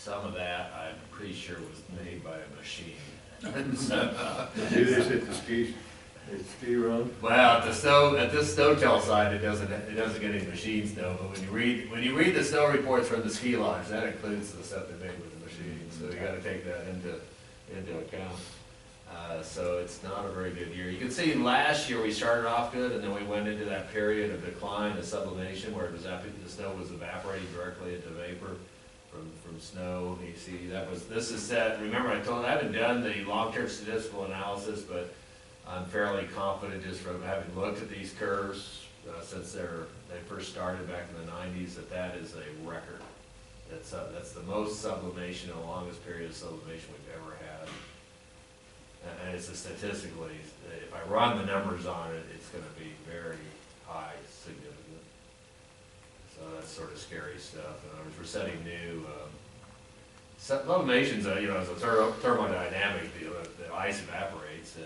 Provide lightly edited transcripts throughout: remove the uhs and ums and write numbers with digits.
some of that I'm pretty sure was made by a machine. Do this at the ski run? Well, at this snow-tell site, it doesn't get any machine snow, but when you read the snow reports from the ski lodge, that includes the stuff they made with the machine, so you gotta take that into account. So it's not a very good year. You can see last year we started off good, and then we went into that period of decline, the sublimation, where the snow was evaporating directly into vapor from snow. You see, this is set. Remember, I haven't done the long-term statistical analysis, but I'm fairly confident just from having looked at these curves since they first started back in the 90s that is a record. That's the most sublimation, the longest period of sublimation we've ever had. And it's statistically, if I run the numbers on it, it's going to be very high, significant. So that's sort of scary stuff. In other words, we're setting new sublimation's as a thermodynamic deal. The ice evaporates, and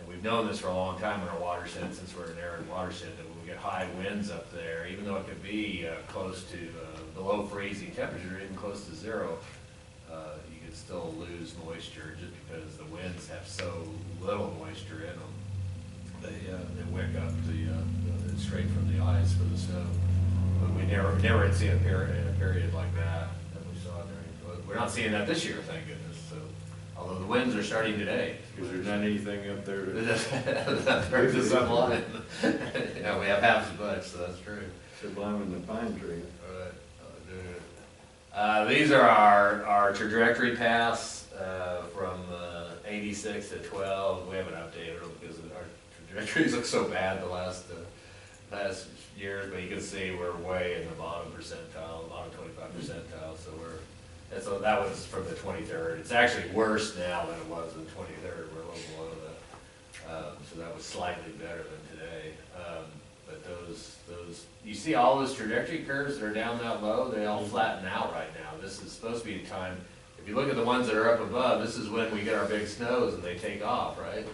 we've known this for a long time in our watershed, since we're an arid watershed, that when we get high winds up there, even though it could be close to below freezing temperature, even close to zero, you could still lose moisture just because the winds have so little moisture in them. They wick up the straight from the ice for the snow. But we never had seen a period like that we saw during. We're not seeing that this year, thank goodness. So, although the winds are starting today. Because there's not anything up there to there's the sunlight. Yeah, we have half as much, so that's true. Subliming the pine tree. These are our trajectory paths from 86 to 12. We haven't updated them because our trajectories look so bad the last years, but you can see we're way in the bottom percentile, bottom 25 percentile. So that was from the 23rd. It's actually worse now than it was in the 23rd. We're a little below that. So that was slightly better than today. But those, you see all those trajectory curves that are down that low, they all flatten out right now. This is supposed to be a time, if you look at the ones that are up above, this is when we get our big snows and they take off, right?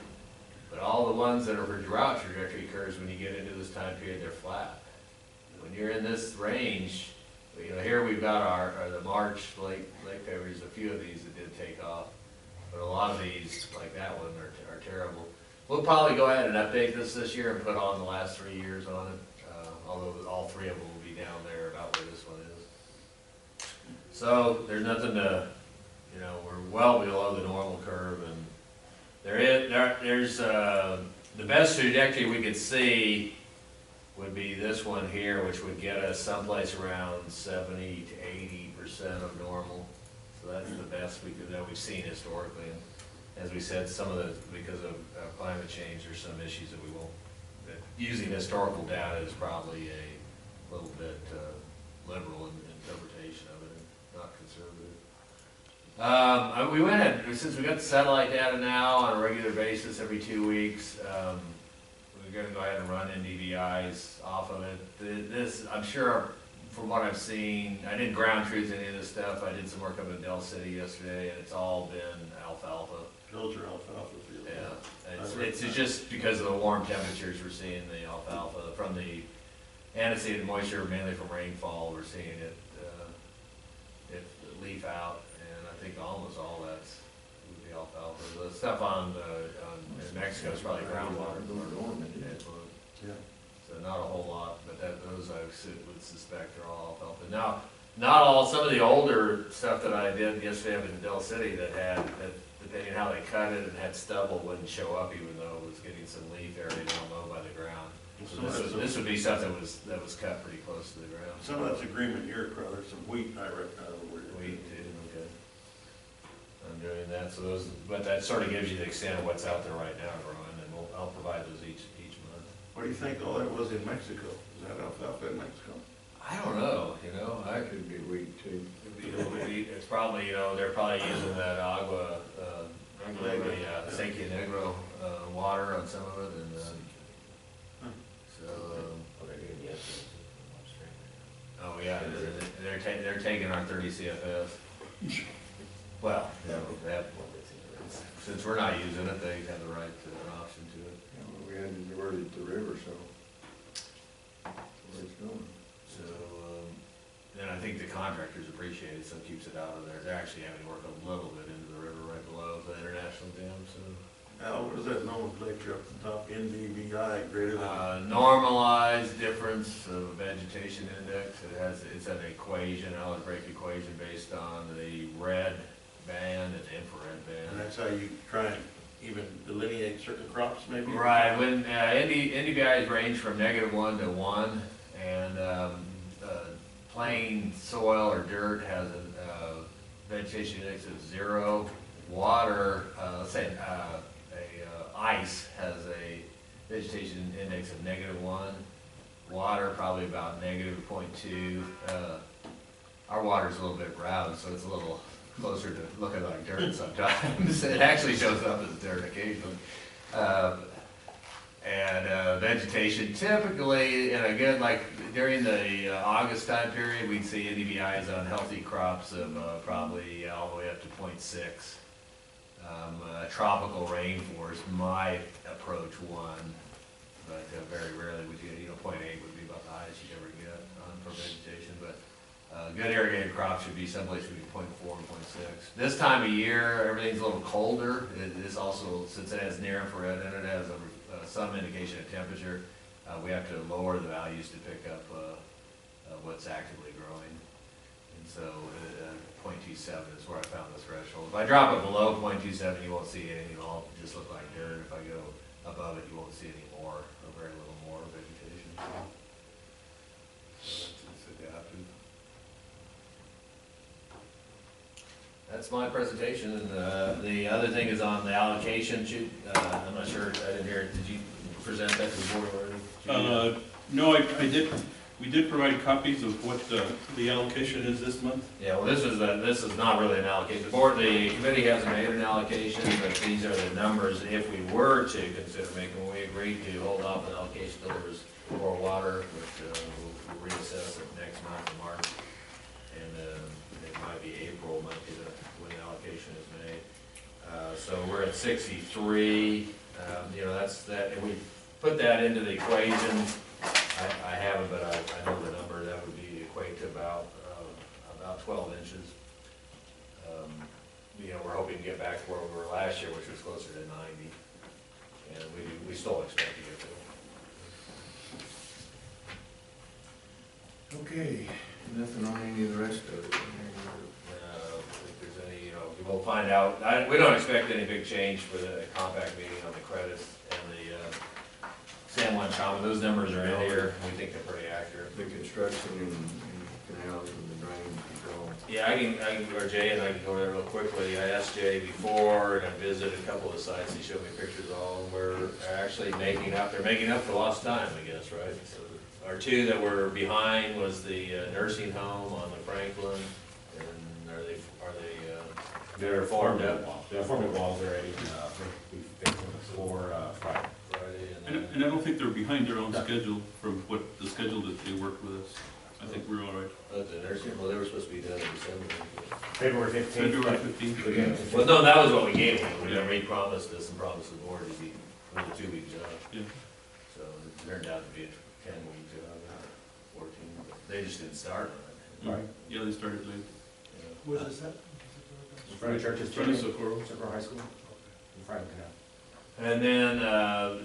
But all the ones that are for drought trajectory curves, when you get into this time period, they're flat. When you're in this range, here we've got the March lake favories, a few of these that did take off, but a lot of these, like that one, are terrible. We'll probably go ahead and update this year and put on the last 3 years on it, although all three of them will be down there about where this one is. So there's nothing to, we're well below the normal curve, and there's the best trajectory we could see would be this one here, which would get us someplace around 70 to 80% of normal. So that's the best that we've seen historically. And as we said, because of climate change, there's some issues that using historical data is probably a little bit liberal in interpretation of it, and not conservative. We went ahead, since we got the satellite data now on a regular basis every 2 weeks, we're going to go ahead and run NDVIs off of it. This, I'm sure, from what I've seen, I didn't ground truth any of this stuff. I did some work up in Del City yesterday, and it's all been alfalfa. Those are alfalfa fields. Yeah, it's just because of the warm temperatures we're seeing the alfalfa from the antecedent moisture, mainly from rainfall. We're seeing it leaf out, and I think almost all that's would be alfalfa. The stuff in Mexico is probably groundwater. Yeah. So not a whole lot, but those I would suspect are all alfalfa. Now, not all. Some of the older stuff that I did yesterday up in Del City that depending on how they cut it and had stubble, wouldn't show up even though it was getting some leaf area down low by the ground. So this would be stuff that was cut pretty close to the ground. Some of that's agreement here, there's some wheat I reckon out over here. Wheat too, okay. I'm doing that, but that sort of gives you the extent of what's out there right now growing, and I'll provide those each month. What do you think all that was in Mexico? Is that alfalfa in Mexico? I don't know, I Could be wheat too. it's probably, they're probably using that agua, Sequia Negro water on some of it, and oh yeah, they're taking our 30 CFS. Well, since we're not using it, they have the right to an option to it. Yeah, well, we had to divert it to the river, so where it's going. So, then I think the contractors appreciate it, so it keeps it out of there. They're actually having to work a little bit into the river right below the international dam, so. Al, what is that nomenclature up the top, NDVI greater than? Normalized difference of vegetation index, it's an equation, an algebraic equation based on the red band and the infrared And band. that's how you try and even delineate certain crops maybe? Right, when, NDVIs range from -1 to 1, and, plain soil or dirt has a vegetation index of 0. Water, let's say, ice has a vegetation index of -1. Water probably about -0.2. Our water's a little bit brown, so it's a little closer to looking like dirt sometimes. It actually shows up as dirt occasionally. Vegetation typically, in a good, like during the August time period, we'd see NDVIs on healthy crops of probably all the way up to 0.6. Tropical rainforest might approach 1, but very rarely would you, 0.8 would be about the highest you'd ever get for vegetation. But good irrigated crops should be someplace between 0.4 and 0.6. This time of year, everything's a little colder. It is also, since it has near infrared and it has some indication of temperature, we have to lower the values to pick up what's actively growing. And so 0.27 is where I found the threshold. If I drop it below 0.27, you won't see anything at all. It'll just look like dirt. If I go above it, you won't see any more, or very little more vegetation. So it's adaptive. That's my presentation, and the other thing is on the allocation sheet. I'm not sure, I didn't hear it. Did you present that to the board already? No, I did. We did provide copies of what the allocation is this month. Yeah, well, this is not really an allocation. The committee hasn't made an allocation, but these are the numbers if we were to consider making, when we agreed to hold off on allocation till there was more water, which we'll reassess it next month in March. And it might be April, might be when the allocation is made. So we're at 63, that's that, if we put that into the equation, I haven't, but I know the number. That would be equate to about 12 inches. We're hoping to get back to where we were last year, which was closer to 90, and we still expect to get there. Okay, nothing on any of the rest of it. If there's any, we'll find out. We don't expect any big change for the compact meeting on the credits and the San Juan Trauma. Those numbers are in here. We think they're pretty accurate. The construction and canals and the drain control. Yeah, I can, or Jay and I can go there real quickly. I asked Jay before, and I visited a couple of sites. He showed me pictures of all, and we're actually making up. They're making up for lost time, I guess, right? So our two that were behind was the nursing home on the Franklin, and are they They're formed formed up. They're formed walls already. We fixed them for Friday. Friday, And I don't think they're behind their own schedule from what the schedule that they worked with us. I think we're all right. the nursing, well, they were supposed to be done in December. February 15th. February 15th. Well, no, that was what we gave them. We promised this and promised the board it'd be a 2-week job. Yeah. So it turned out to be a 10-week job, not 14. But they just didn't start on it. Right. Yeah, they started late. Yeah. Where's this at? In front of churches. Front of Socorro. Socorro High School. In front of Canal. And then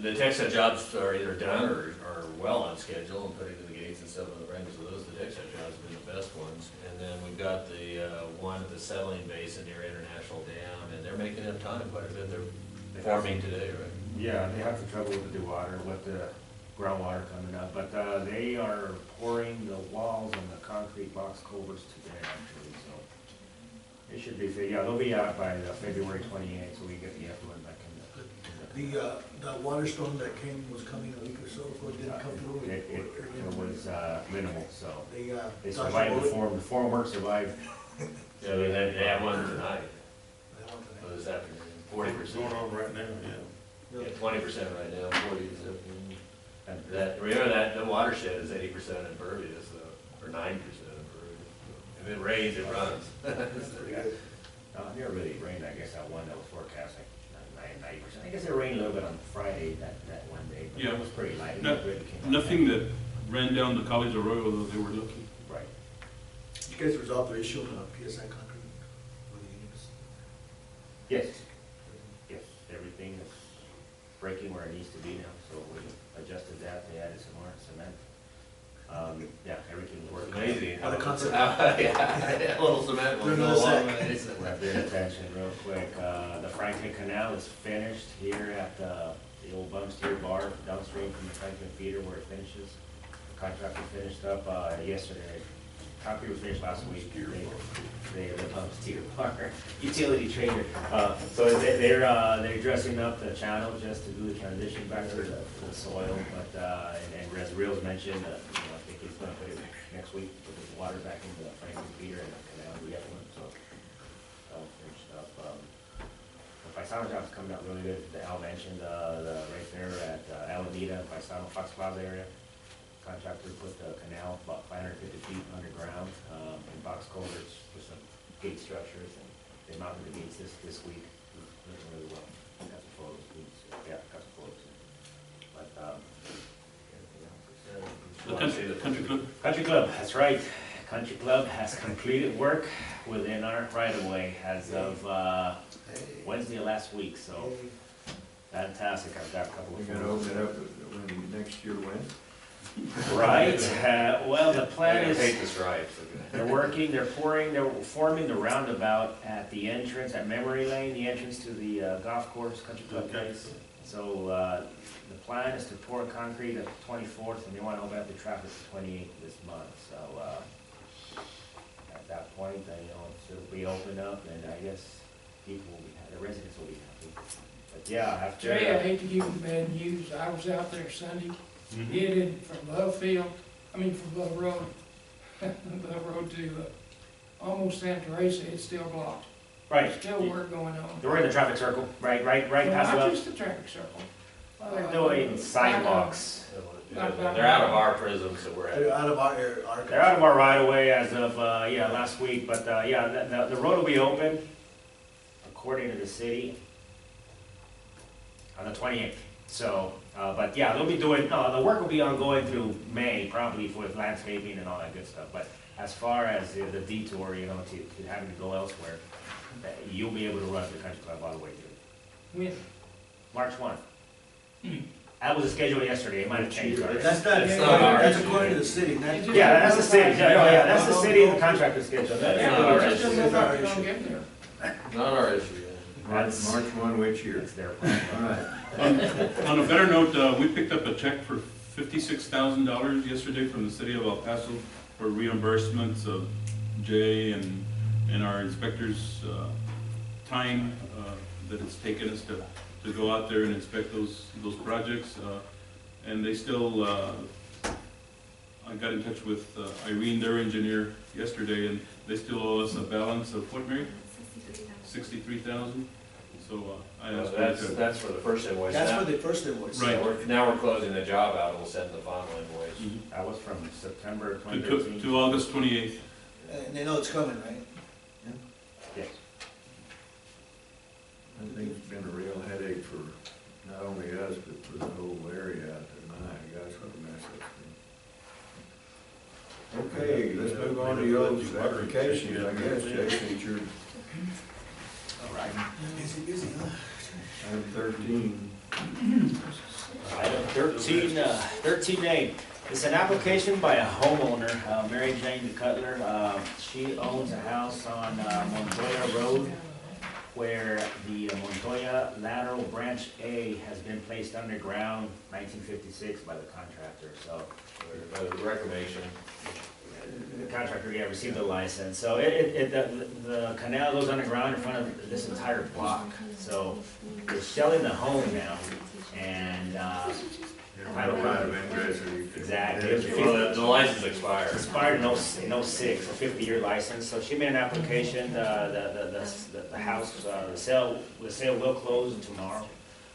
the tech set jobs are either done or are well on schedule and putting in the gates and stuff on the branches. So those, the tech set jobs have been the best ones. And then we've got the one at the settling basin near International Dam, and they're making up time quite a bit. They're forming today, right? Yeah, they have some trouble with the water, with the groundwater coming up, but they are pouring the walls and the concrete box culverts today, actually, so. It should be, yeah, they'll be out by February 28th, so we get the effluent back in The water storm that was coming a week or so ago, didn't come through. It was minimal, so. They They survived the formwork survived. Yeah, they have one tonight, They want to- this afternoon, What's 40%. going on right now, yeah. Yeah, 20% right now, 40 this afternoon. And Remember that the watershed is 80% impervious, or 90% impervious. If it rains, it runs. Never really rained, I guess, that one that was forecasting, 90%. I guess it rained a little bit on Friday, that one day, but Yeah. it was pretty light. It No- really came out Nothing bad. that ran down the College Arroyo, though they were lucky. Right. you guys resolve the issue of PSI concrete with the unions? Yes, yes, everything is breaking where it needs to be now, so we adjusted that, they added some more cement. Yeah, everything's working. Amazing. On the concert. Yeah, a little cement, They're will not go a long sack. way. We'll have to pay attention real quick. The Franklin Canal is finished here at the old Bumsteer Bar downstream from the Franklin Feeder where it finishes. The contractor finished up yesterday. Concrete was finished last week. They the Bumsteer Bar utility trader. So they're dressing up the channel just to do the transition back to the soil. But and as Reels mentioned, I think he's going to put it next week, put the water back into the Franklin Feeder and the canal re-effluent. So finished up. The Paisano job's coming out really good. Al mentioned the right there at Alameda, Paisano, Fox Plaza area. Contractor put the canal about 550 feet underground in box culverts with some gate structures, and they mounted the gates this week. Looking really well. Got some photos. Yeah, got some photos. But The country club? Country Club, that's right. Country Club has completed work within our right-of-way as of Wednesday of last week, so fantastic. I've got a couple We're of gonna photos. open it up when next year when? Right, well, the plan I is, hate the stripes. they're working, they're forming the roundabout at the entrance, at Memory Lane, the entrance to the golf course, Country Club Okay. place. So, the plan is to pour concrete at the 24th, and they want to open up the traffic the 28th this month, so, at that point, it'll be opened up, and I guess people will be, the residents will be happy. But yeah, after. Jay, I hate to give you bad news, I was out there Sunday, headed from Love Field, from Love Road, Love Road to, almost Santa Teresa, it's still blocked. Right, Still work going on. they're in the traffic circle, right past Not Love. just the traffic circle. They're doing sidewalks. They're out of our prism, so we're They're at. out of our They're out of our right of way as of, last week, but, the road will be open, according to the city, on the 28th. So, but yeah, they'll be doing, the work will be ongoing through May, probably with landscaping and all that good stuff. But as far as the detour, to having to go elsewhere, you'll be able to run the country club all the way through. When? March 1. That was the schedule yesterday, it might have changed already. That's not, It's not ours. that's according to the city. Yeah, that's the city, that's the city and the contractor schedule. Yeah, no, I it's still just- know if you're gonna get there. Not our issue. March 1, which year? It's their plan. All right. On a better note, we picked up a check for $56,000 yesterday from the city of El Paso for reimbursements of Jay and our inspectors' time that it's taken us to go out there and inspect those projects. And they still, I got in touch with Irene, their engineer, yesterday, and they still owe us a balance of what, Mary? 63,000. So I asked her to. That's for the first invoice. That's Now- for the first invoice. Right. Now we're closing the job out, we'll send the final invoice. That was from September To 2013. August 28th. And they know it's coming, right? Yes. I think it's been a real headache for not only us, but for the whole area out there. My gosh, what a mess that's been. Okay, let's move on to y'all's applications, I guess, Jason, it's your All right. Busy, huh? item 13. Item 13A. It's an application by a homeowner, Mary Jane Cutler. She owns a house on Montoya Road where the Montoya lateral branch A has been placed underground 1956 by the contractor. So By the reclamation. the contractor, received a license. So the canal goes underground in front of this entire block. So they're selling the home now, and Title of interest. exactly. Well, the license expired. Expired in 06, a 50-year license. So she made an application. The house, the sale will close tomorrow.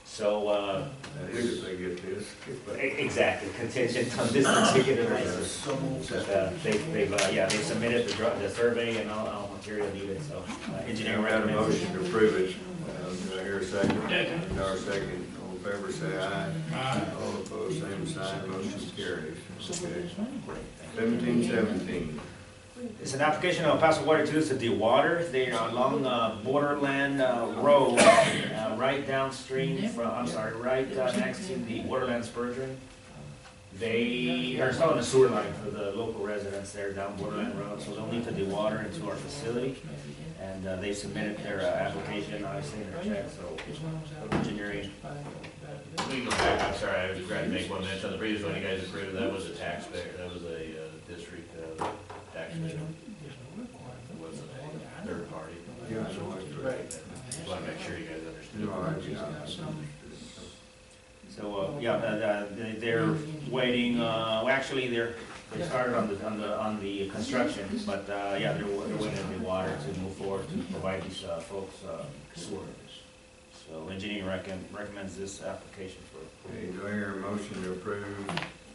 So That is if they get this. exactly, contingent on this particular license. So moved. They've submitted the survey and all material needed, so engineer Got a recommends. motion to approve it. Do I hear a second? Our second. All in favor, say aye. All opposed, same sign. Motion carries. Okay. 1717. It's an application of Paso Water to the water. They are along Borderland Road, right downstream from, I'm sorry, right next to the Borderland Spurgeon. They are installing a sewer line for the local residents there down Borderland Road, so they'll need to dewater into our facility. And they submitted their application, obviously, in their check, so engineering. Let me go back, I'm sorry, I forgot to make one mention, the previous one you guys approved, that was a taxpayer, that was a district taxpayer. It wasn't a third party. Yeah, I know, it's right. Just wanna make sure you guys understood. No, I, So, they're waiting, well, actually, they started on the construction, but, yeah, they're waiting on the water to move forward to provide these, folks, sewer. So engineering recommends this application for okay, do I hear a motion to approve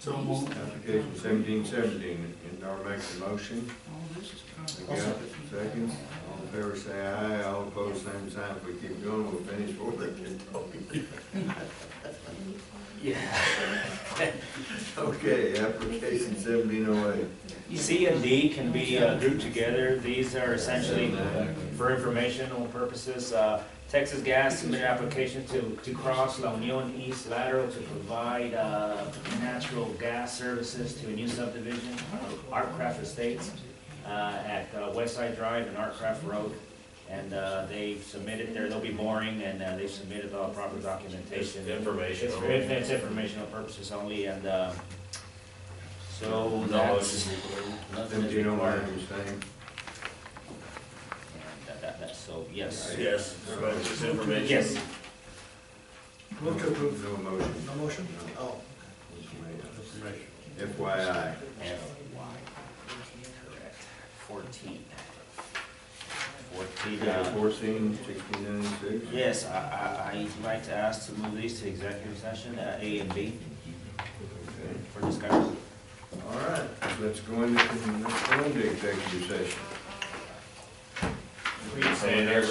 So moved. application 1717? And I'll make the motion. We got it, second. All in favor say aye, all opposed same sign. If we keep going, we'll finish before they get talking. Yeah. Okay, application 1708. C and D can be grouped together. These are essentially for informational purposes. Texas Gas submitted application to cross La Union East Lateral to provide natural gas services to a new subdivision, Artcraft Estates, at Westside Drive and Artcraft Road. And they submitted there, they'll be boring, and they submitted all proper documentation. Informational. It's informational purposes only, and so that's, nothing is 1709 required. is same. So, yes. Yes, so just information. Yes. Move to approve. No motion. No motion? Oh. FYI. Correct. 14. 14, 1696. Yes, I'd like to ask to move these to executive session, A and B, Okay. for discussion. All right, let's go into executive session. We can say there's